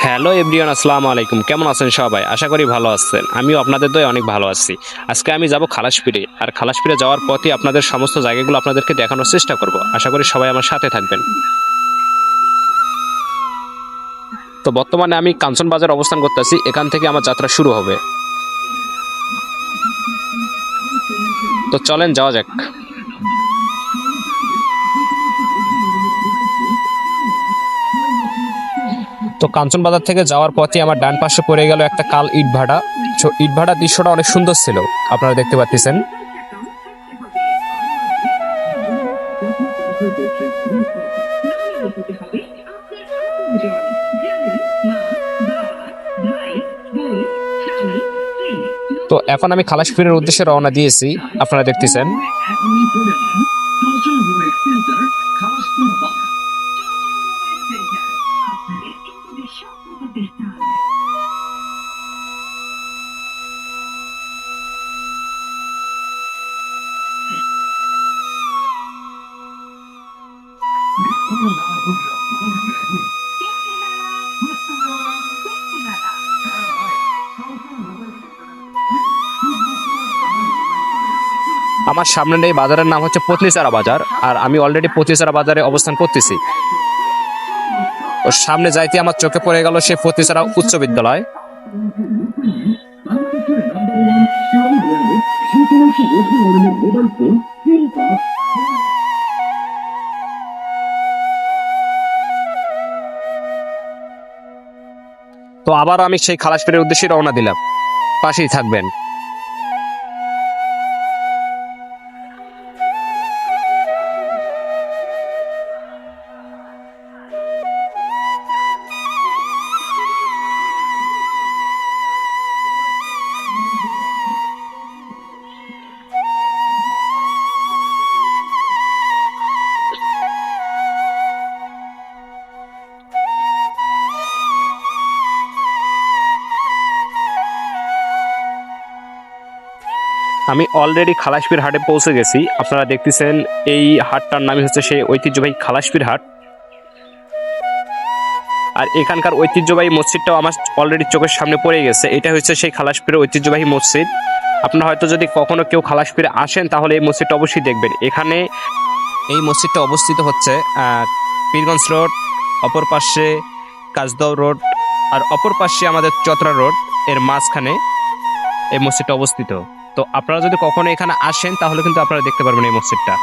Hello everyone, আসসালামু আলাইকুম। কেমন আছেন সবাই? আশা করি ভালো আছেন। আমিও আপনাদের দয়ে অনেক ভালো আছি। আজকে আমি যাব খালাসপিড়ে, আর খালাসপিড়ে যাওয়ার পথে আপনাদের সমস্ত জায়গাগুলো আপনাদেরকে দেখানোর চেষ্টা করব। আশা করি সবাই আমার সাথে থাকবেন। তো বর্তমানে আমি কাঞ্চন বাজার অবস্থান করতেছি, এখান থেকে আমার যাত্রা শুরু হবে। তো চলেন যাওয়া যাক। তো কাঞ্চন বাজার থেকে যাওয়ার পথে আমার ডান পাশে পড়ে গেল একটা কাল ইটভাটা। ইটভাটার দৃশ্যটা অনেক সুন্দর ছিল, আপনারা দেখতে পাচ্ছেন। তো এখন আমি খালাসপিড়ের উদ্দেশ্যে রওনা দিয়েছি, আপনারা দেখতেছেন। আমার সামনে এই বাজারের নাম হচ্ছে পত্নীচারা বাজার, আর আমি অলরেডি পত্নীচারা বাজারে অবস্থান করতেছি। ওর সামনে যাইতে আমার চোখে পড়ে গেল সেই পত্নীচারা উচ্চ বিদ্যালয়। তো আবার আমি সেই খালাসপিড়ের উদ্দেশ্যে রওনা দিলাম, পাশেই থাকবেন। আমি অলরেডি খালাসপির হাটে পৌঁছে গেছি, আপনারা দেখতেছেন। এই হাটটার নামই হচ্ছে সেই ঐতিহ্যবাহী খালাসপির হাট। আর এখানকার ঐতিহ্যবাহী মসজিদটাও আমার অলরেডি চোখের সামনে পড়ে গেছে। এটা হচ্ছে সেই খালাসপিরের ঐতিহ্যবাহী মসজিদ। আপনারা হয়তো যদি কখনো কেউ খালাসপিরে আসেন তাহলে এই মসজিদটা অবশ্যই দেখবেন। এখানে এই মসজিদটা অবস্থিত হচ্ছে পীরগঞ্জ রোড, অপর পাশে কাজদাও রোড, আর অপর পাশে আমাদের চতরা রোড, এর মাঝখানে এই মসজিদটা অবস্থিত। তো আপনারা যদি কখনো এখানে আসেন তাহলে কিন্তু আপনারা দেখতে পারবেন এই মসজিদটা।